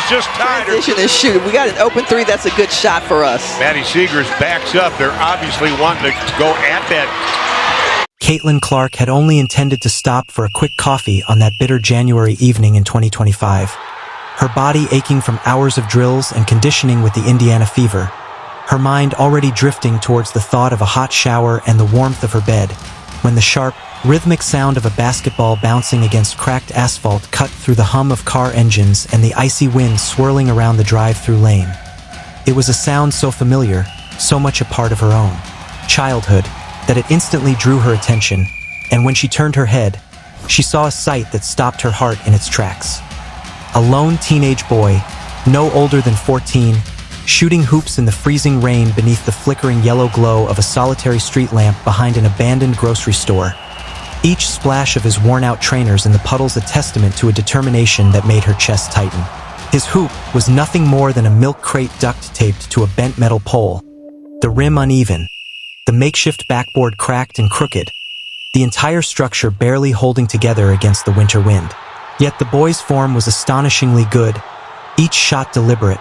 just tied her. Transition and shoot. We got an open three. That's a good shot for us. Maddie Seegers backs up. They're obviously wanting to go at that. Caitlin Clark had only intended to stop for a quick coffee on that bitter January evening in 2025. Her body aching from hours of drills and conditioning with the Indiana fever. Her mind already drifting towards the thought of a hot shower and the warmth of her bed, when the sharp, rhythmic sound of a basketball bouncing against cracked asphalt cut through the hum of car engines and the icy wind swirling around the drive-through lane. It was a sound so familiar, so much a part of her own childhood, that it instantly drew her attention, and when she turned her head, she saw a sight that stopped her heart in its tracks. A lone teenage boy, no older than 14, shooting hoops in the freezing rain beneath the flickering yellow glow of a solitary street lamp behind an abandoned grocery store. Each splash of his worn-out trainers in the puddles a testament to a determination that made her chest tighten. His hoop was nothing more than a milk crate duct-taped to a bent metal pole, the rim uneven, the makeshift backboard cracked and crooked, the entire structure barely holding together against the winter wind. Yet the boy's form was astonishingly good, each shot deliberate,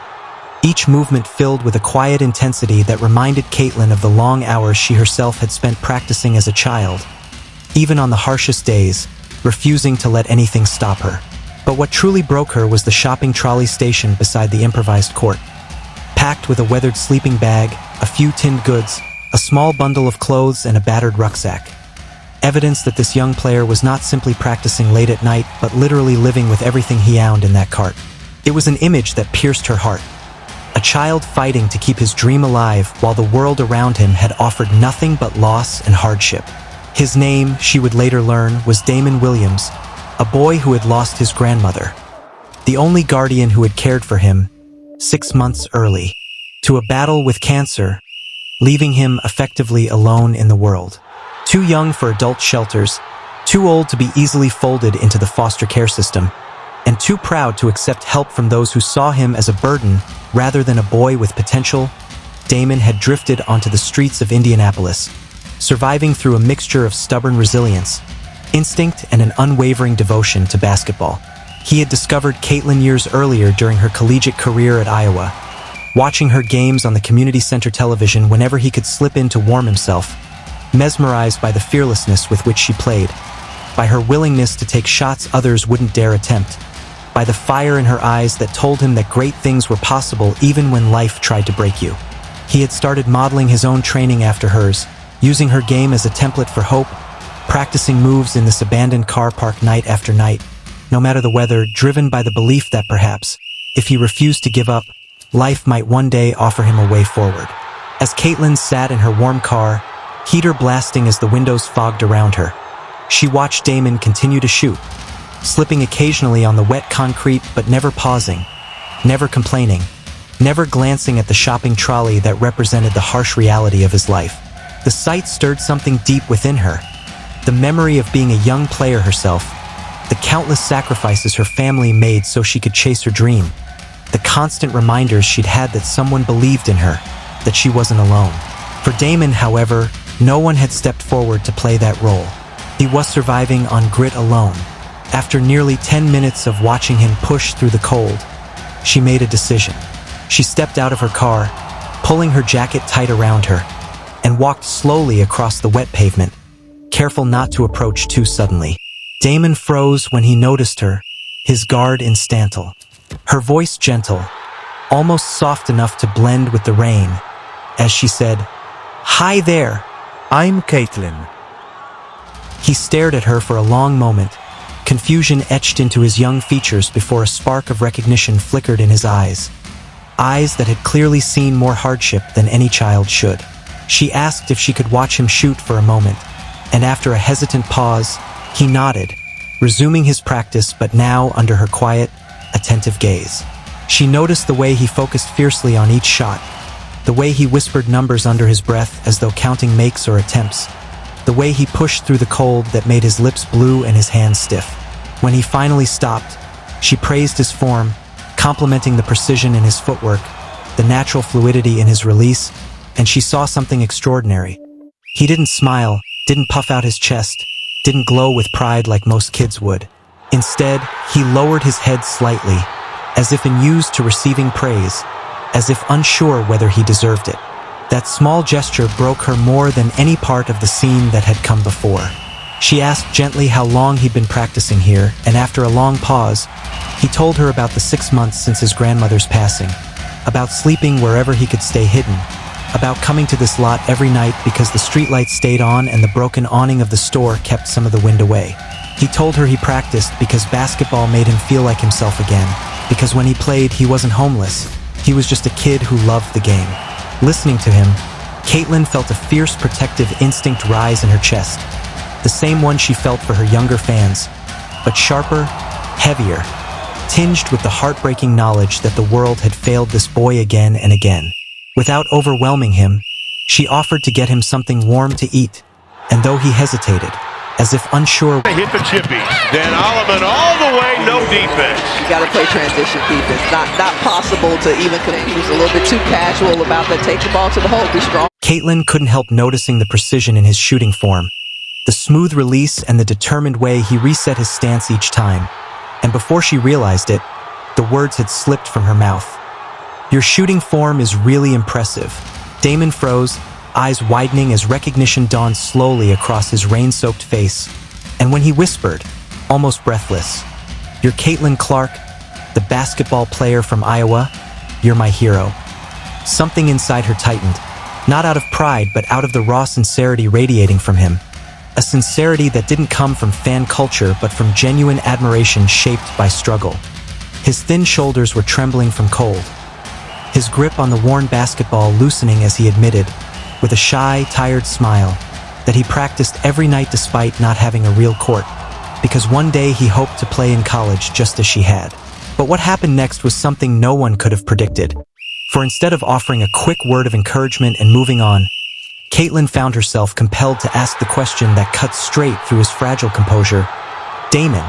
each movement filled with a quiet intensity that reminded Caitlin of the long hours she herself had spent practicing as a child, even on the harshest days, refusing to let anything stop her. But what truly broke her was the shopping trolley station beside the improvised court. Packed with a weathered sleeping bag, a few tinned goods, a small bundle of clothes, and a battered rucksack. Evidence that this young player was not simply practicing late at night, but literally living with everything he owned in that cart. It was an image that pierced her heart. A child fighting to keep his dream alive while the world around him had offered nothing but loss and hardship. His name, she would later learn, was Damon Williams, a boy who had lost his grandmother, the only guardian who had cared for him 6 months early, to a battle with cancer, leaving him effectively alone in the world. Too young for adult shelters, too old to be easily folded into the foster care system, and too proud to accept help from those who saw him as a burden rather than a boy with potential, Damon had drifted onto the streets of Indianapolis, surviving through a mixture of stubborn resilience, instinct, and an unwavering devotion to basketball. He had discovered Caitlin years earlier during her collegiate career at Iowa, watching her games on the community center television whenever he could slip in to warm himself, mesmerized by the fearlessness with which she played, by her willingness to take shots others wouldn't dare attempt, by the fire in her eyes that told him that great things were possible even when life tried to break you. He had started modeling his own training after hers, using her game as a template for hope, practicing moves in this abandoned car park night after night, no matter the weather, driven by the belief that perhaps, if he refused to give up, life might one day offer him a way forward. As Caitlin sat in her warm car, heater blasting as the windows fogged around her, she watched Damon continue to shoot, slipping occasionally on the wet concrete but never pausing, never complaining, never glancing at the shopping trolley that represented the harsh reality of his life. The sight stirred something deep within her, the memory of being a young player herself, the countless sacrifices her family made so she could chase her dream, the constant reminders she'd had that someone believed in her, that she wasn't alone. For Damon, however, no one had stepped forward to play that role. He was surviving on grit alone. After nearly 10 minutes of watching him push through the cold, she made a decision. She stepped out of her car, pulling her jacket tight around her, and walked slowly across the wet pavement, careful not to approach too suddenly. Damon froze when he noticed her, his guard instantal. Her voice gentle, almost soft enough to blend with the rain, as she said, "Hi there, I'm Caitlin." He stared at her for a long moment, confusion etched into his young features before a spark of recognition flickered in his eyes. Eyes that had clearly seen more hardship than any child should. She asked if she could watch him shoot for a moment, and after a hesitant pause, he nodded, resuming his practice but now under her quiet, attentive gaze. She noticed the way he focused fiercely on each shot, the way he whispered numbers under his breath as though counting makes or attempts, the way he pushed through the cold that made his lips blue and his hands stiff. When he finally stopped, she praised his form, complimenting the precision in his footwork, the natural fluidity in his release, and she saw something extraordinary. He didn't smile, didn't puff out his chest, didn't glow with pride like most kids would. Instead, he lowered his head slightly, as if enused to receiving praise, as if unsure whether he deserved it. That small gesture broke her more than any part of the scene that had come before. She asked gently how long he'd been practicing here, and after a long pause, he told her about the 6 months since his grandmother's passing, about sleeping wherever he could stay hidden, about coming to this lot every night because the streetlights stayed on and the broken awning of the store kept some of the wind away. He told her he practiced because basketball made him feel like himself again, because when he played, he wasn't homeless. He was just a kid who loved the game. Listening to him, Caitlin felt a fierce protective instinct rise in her chest, the same one she felt for her younger fans, but sharper, heavier, tinged with the heartbreaking knowledge that the world had failed this boy again and again. Without overwhelming him, she offered to get him something warm to eat, and though he hesitated, as if unsure. They hit the chippies. Dan Alleman all the way, no defense. You got to play transition defense. Not possible to even connect. He was a little bit too casual about that. Take the ball to the hole. Be strong. Caitlin couldn't help noticing the precision in his shooting form, the smooth release and the determined way he reset his stance each time. And before she realized it, the words had slipped from her mouth. "Your shooting form is really impressive." Damon froze, eyes widening as recognition dawned slowly across his rain-soaked face. And when he whispered, almost breathless, "You're Caitlin Clark, the basketball player from Iowa. You're my hero." Something inside her tightened, not out of pride but out of the raw sincerity radiating from him. A sincerity that didn't come from fan culture but from genuine admiration shaped by struggle. His thin shoulders were trembling from cold, his grip on the worn basketball loosening as he admitted, with a shy, tired smile, that he practiced every night despite not having a real court, because one day he hoped to play in college just as she had. But what happened next was something no one could have predicted. For instead of offering a quick word of encouragement and moving on, Caitlin found herself compelled to ask the question that cut straight through his fragile composure. "Damon,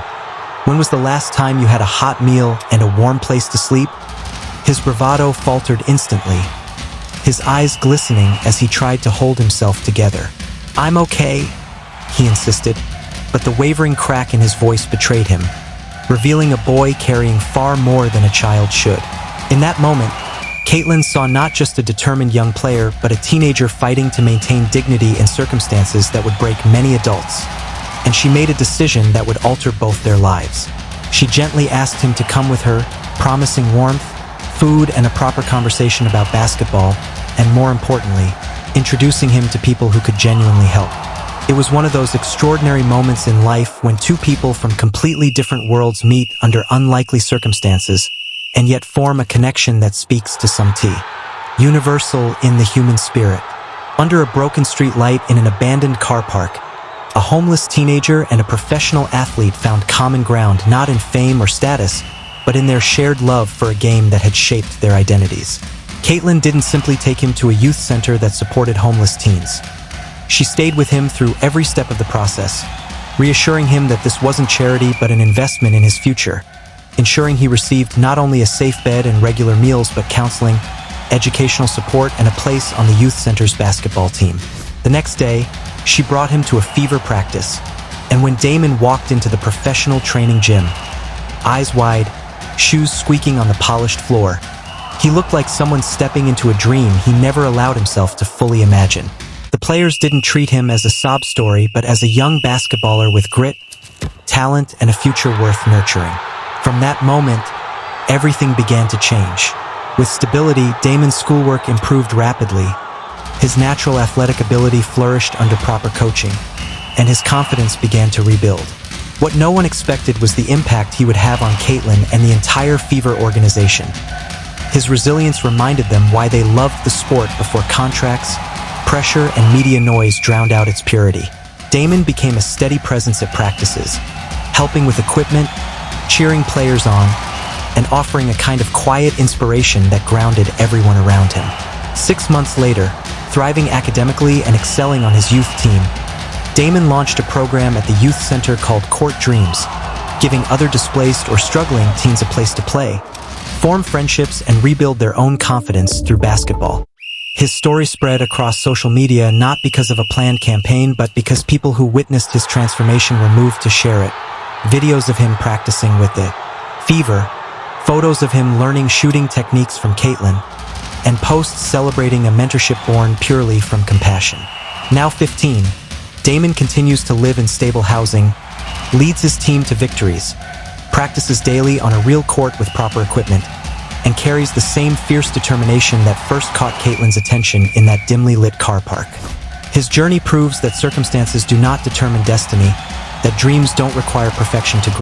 when was the last time you had a hot meal and a warm place to sleep?" His bravado faltered instantly, his eyes glistening as he tried to hold himself together. "I'm okay," he insisted, but the wavering crack in his voice betrayed him, revealing a boy carrying far more than a child should. In that moment, Caitlin saw not just a determined young player, but a teenager fighting to maintain dignity in circumstances that would break many adults. And she made a decision that would alter both their lives. She gently asked him to come with her, promising warmth, food, and a proper conversation about basketball, and more importantly, introducing him to people who could genuinely help. It was one of those extraordinary moments in life when two people from completely different worlds meet under unlikely circumstances, and yet form a connection that speaks to some universal in the human spirit. Under a broken street light in an abandoned car park, a homeless teenager and a professional athlete found common ground not in fame or status, but in their shared love for a game that had shaped their identities. Caitlin didn't simply take him to a youth center that supported homeless teens. She stayed with him through every step of the process, reassuring him that this wasn't charity but an investment in his future, ensuring he received not only a safe bed and regular meals but counseling, educational support, and a place on the youth center's basketball team. The next day, she brought him to a fever practice, and when Damon walked into the professional training gym, eyes wide, shoes squeaking on the polished floor, he looked like someone stepping into a dream he never allowed himself to fully imagine. The players didn't treat him as a sob story, but as a young basketballer with grit, talent, and a future worth nurturing. From that moment, everything began to change. With stability, Damon's schoolwork improved rapidly. His natural athletic ability flourished under proper coaching, and his confidence began to rebuild. What no one expected was the impact he would have on Caitlin and the entire Fever organization. His resilience reminded them why they loved the sport before contracts, pressure, and media noise drowned out its purity. Damon became a steady presence at practices, helping with equipment, cheering players on, and offering a kind of quiet inspiration that grounded everyone around him. 6 months later, thriving academically and excelling on his youth team, Damon launched a program at the youth center called Court Dreams, giving other displaced or struggling teens a place to play, form friendships, and rebuild their own confidence through basketball. His story spread across social media not because of a planned campaign, but because people who witnessed his transformation were moved to share it. Videos of him practicing with the Fever photos of him learning shooting techniques from Caitlin, and posts celebrating a mentorship born purely from compassion. Now 15, Damon continues to live in stable housing, leads his team to victories, practices daily on a real court with proper equipment, and carries the same fierce determination that first caught Caitlin's attention in that dimly lit car park. His journey proves that circumstances do not determine destiny, that dreams don't require perfection to grow.